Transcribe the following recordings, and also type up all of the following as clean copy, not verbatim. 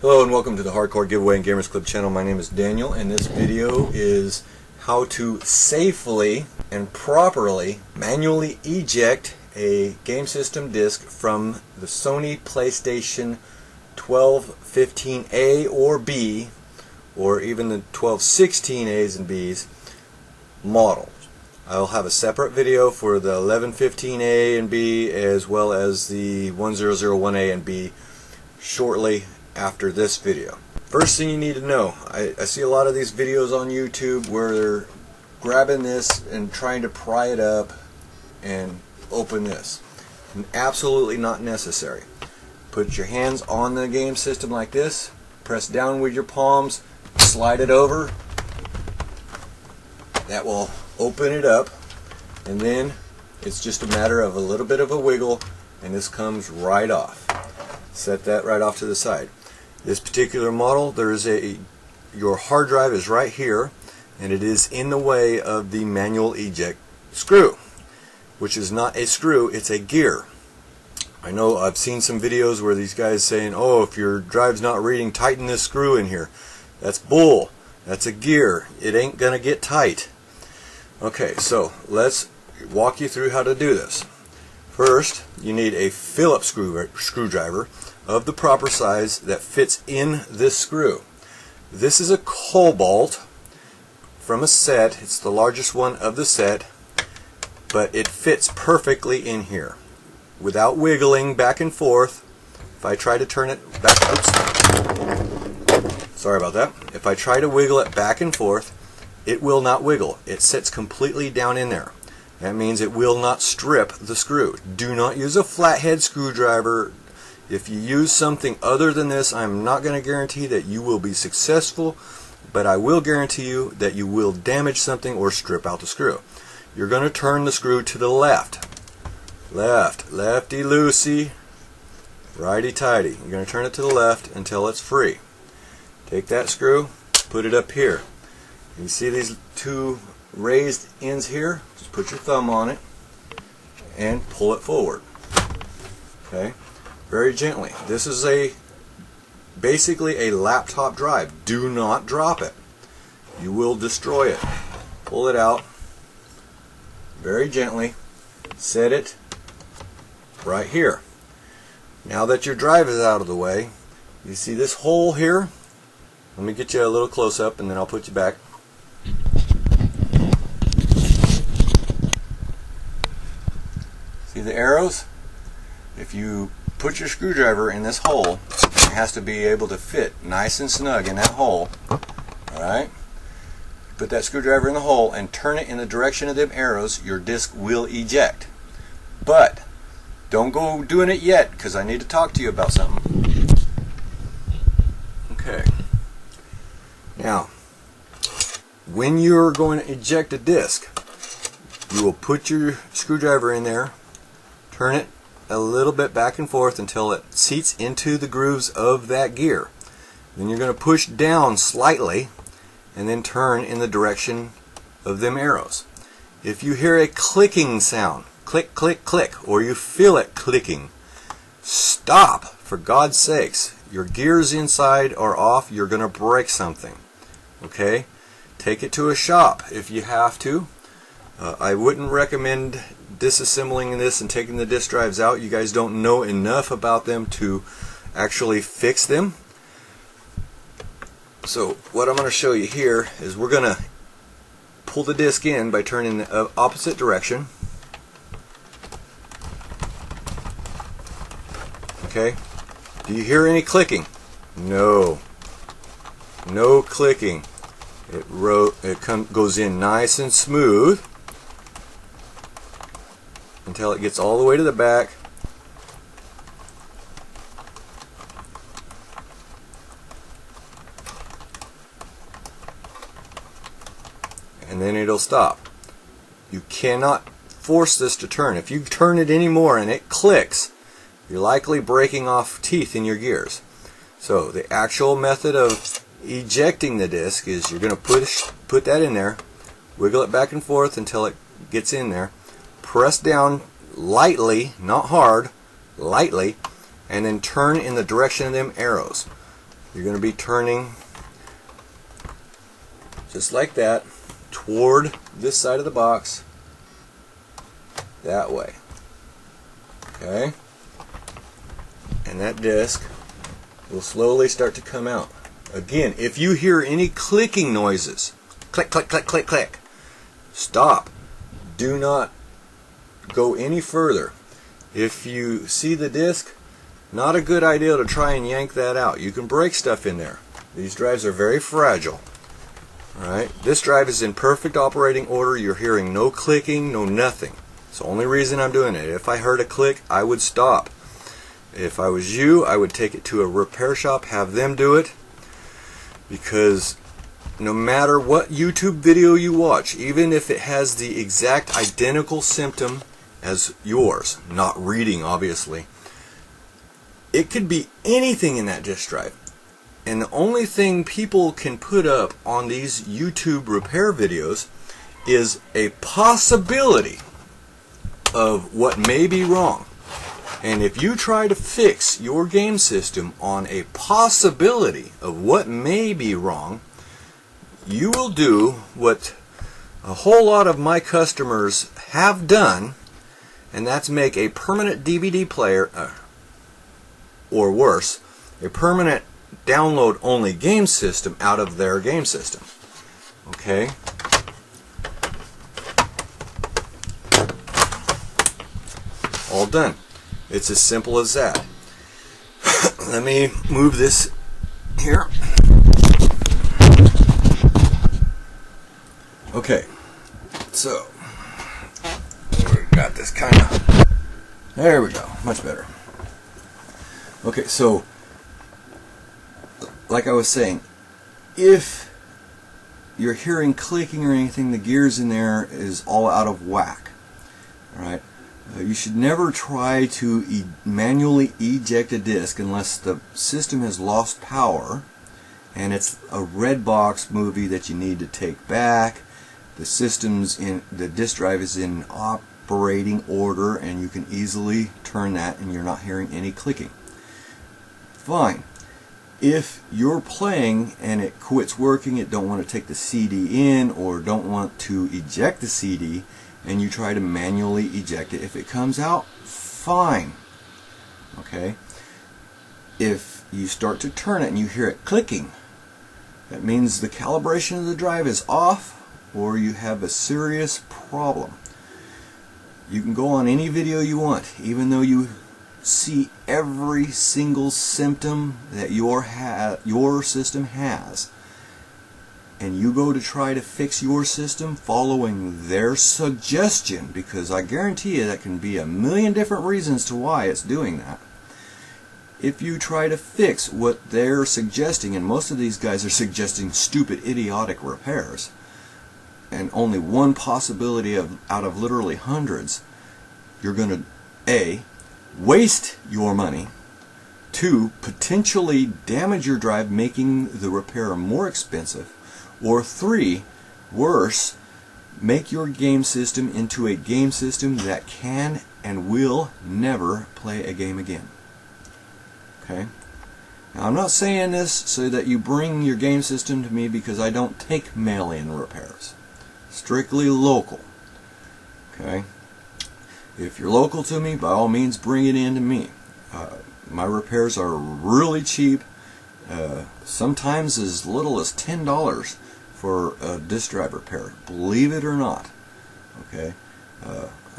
Hello and welcome to the Hardcore Giveaway and Gamers Club channel. My name is Daniel and this video is how to safely and properly manually eject a game system disc from the Sony PlayStation 1215A or B, or even the 1216As and Bs model. I'll have a separate video for the 1115A and B as well as the 1001A and B shortly after this video. First thing you need to know, I see a lot of these videos on YouTube where they're grabbing this and trying to pry it up and open this. Absolutely not necessary. Put your hands on the game system like this, press down with your palms, slide it over. That will open it up, and then it's just a matter of a little bit of a wiggle and this comes right off. Set that right off to the side. This particular model, your hard drive is right here and it is in the way of the manual eject screw, which is not a screw, it's a gear. I know I've seen some videos where these guys saying, oh, if your drive's not reading, tighten this screw in here. That's bull. That's a gear. It ain't gonna get tight. Okay, so let's walk you through how to do this. First, you need a Phillips screwdriver of the proper size that fits in this screw. This is a Cobalt from a set. It's the largest one of the set, but it fits perfectly in here without wiggling back and forth. If I try to turn it back, sorry about that. If I try to wiggle it back and forth, it will not wiggle. It sits completely down in there. That means it will not strip the screw. Do not use a flathead screwdriver. If you use something other than this, I'm not going to guarantee that you will be successful, but I will guarantee you that you will damage something or strip out the screw. You're going to turn the screw to the left. Left, lefty-loosey, righty-tighty. You're going to turn it to the left until it's free. Take that screw, put it up here. You see these two raised ends here? Just put your thumb on it and pull it forward. Okay, very gently. This is basically a laptop drive. Do not drop it. You will destroy it. Pull it out very gently. Set it right here. Now that your drive is out of the way, you see this hole here? Let me get you a little close up and then I'll put you back. See the arrows? If you put your screwdriver in this hole, it has to be able to fit nice and snug in that hole. Alright? Put that screwdriver in the hole and turn it in the direction of them arrows, your disc will eject. But don't go doing it yet because I need to talk to you about something. Okay. Now, when you're going to eject a disc, you will put your screwdriver in there, turn it a little bit back and forth until it seats into the grooves of that gear. Then you're going to push down slightly and then turn in the direction of them arrows. If you hear a clicking sound, click, click, click, or you feel it clicking, stop, for God's sakes. Your gears inside are off, you're going to break something. Okay? Take it to a shop if you have to. I wouldn't recommend disassembling this and taking the disk drives out. You guys don't know enough about them to actually fix them. So what I'm going to show you here is we're going to pull the disc in by turning the opposite direction. Okay? Do you hear any clicking? No. No clicking. It goes in nice and smooth until it gets all the way to the back. And then it'll stop. You cannot force this to turn. If you turn it anymore and it clicks, you're likely breaking off teeth in your gears. So the actual method of ejecting the disc is you're going to put that in there, wiggle it back and forth until it gets in there, press down lightly, not hard, lightly, and then turn in the direction of them arrows. you're going to be turning just like that toward this side of the box, that way. Okay? And that disc will slowly start to come out. Again, if you hear any clicking noises, click, click, click, click, click, stop. Do not go any further. If you see the disc, not a good idea to try and yank that out. You can break stuff in there. These drives are very fragile. Alright, this drive is in perfect operating order. You're hearing no clicking, no nothing. It's the only reason I'm doing it. If I heard a click, I would stop. If I was you, I would take it to a repair shop, have them do it, because no matter what YouTube video you watch, even if it has the exact identical symptom as yours, not reading obviously, it could be anything in that disk drive. And the only thing people can put up on these YouTube repair videos is a possibility of what may be wrong. And if you try to fix your game system on a possibility of what may be wrong, you will do what a whole lot of my customers have done, and that's make a permanent DVD player, or worse, a permanent download only game system out of their game system. Okay? All done. It's as simple as that. Let me move this here. Okay, so we got this kind of, there we go, much better. Okay, so like I was saying, if you're hearing clicking or anything, the gears in there is all out of whack. Alright, you should never try to manually eject a disk unless the system has lost power and it's a red box movie that you need to take back. The system's in, the disk drive is in operating order, and you can easily turn that and you're not hearing any clicking. Fine. If you're playing and it quits working, it don't want to take the CD in or don't want to eject the CD, and you try to manually eject it, if it comes out, fine. Okay? If you start to turn it and you hear it clicking, that means the calibration of the drive is off, or you have a serious problem. You can go on any video you want, even though you see every single symptom that your system has, and you go to try to fix your system following their suggestion, because I guarantee you that can be a million different reasons to why it's doing that. If you try to fix what they're suggesting, and most of these guys are suggesting stupid, idiotic repairs, and only one possibility out of literally hundreds, you're going to A, waste your money, 2, potentially damage your drive, making the repair more expensive, or 3, worse, make your game system into a game system that can and will never play a game again. Okay? Now, I'm not saying this so that you bring your game system to me, because I don't take mail-in repairs. Strictly local. Okay? If you're local to me, by all means bring it in to me. My repairs are really cheap, sometimes as little as $10 for a disk drive repair, believe it or not. Okay?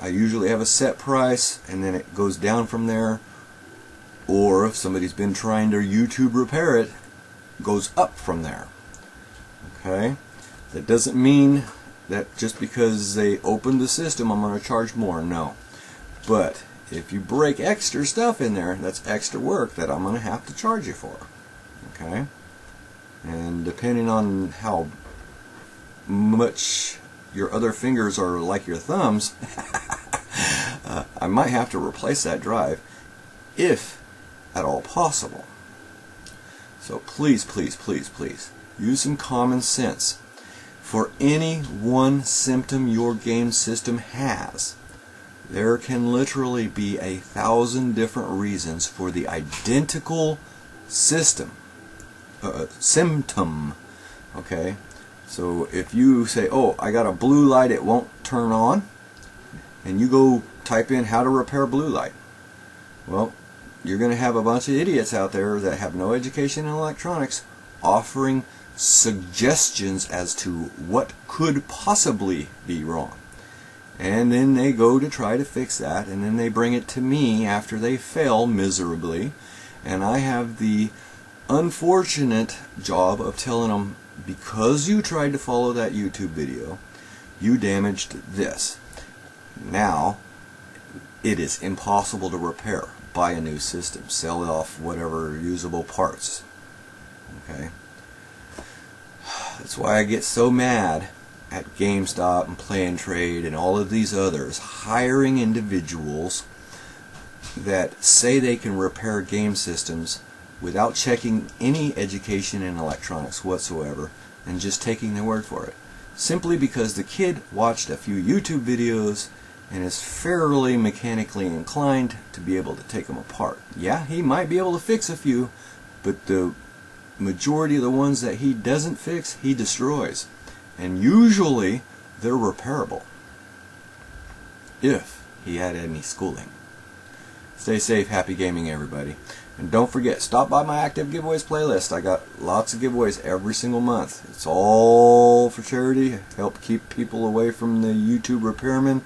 I usually have a set price, and then it goes down from there, or if somebody's been trying to YouTube repair it, it goes up from there. Okay? That doesn't mean that just because they opened the system I'm going to charge more. No. But if you break extra stuff in there, that's extra work that I'm going to have to charge you for. Okay? And depending on how much your other fingers are like your thumbs, I might have to replace that drive, if at all possible. So please, please, please, please, use some common sense. For any one symptom your game system has, there can literally be 1,000 different reasons for the identical system symptom. Okay, so if you say, oh, I got a blue light, it won't turn on, and you go type in how to repair blue light, well, you're going to have a bunch of idiots out there that have no education in electronics offering suggestions as to what could possibly be wrong. And then they go to try to fix that, and then they bring it to me after they fail miserably, and I have the unfortunate job of telling them, because you tried to follow that YouTube video, you damaged this. Now it is impossible to repair. Buy a new system, sell off whatever usable parts. Okay, that's why I get so mad at GameStop and Play and Trade and all of these others hiring individuals that say they can repair game systems without checking any education in electronics whatsoever and just taking their word for it, simply because the kid watched a few YouTube videos and is fairly mechanically inclined to be able to take them apart. Yeah, he might be able to fix a few, but the majority of the ones that he doesn't fix, he destroys. And usually they're repairable, if he had any schooling. Stay safe, happy gaming everybody. And don't forget, stop by my active giveaways playlist. I got lots of giveaways every single month. It's all for charity, help keep people away from the YouTube repairmen.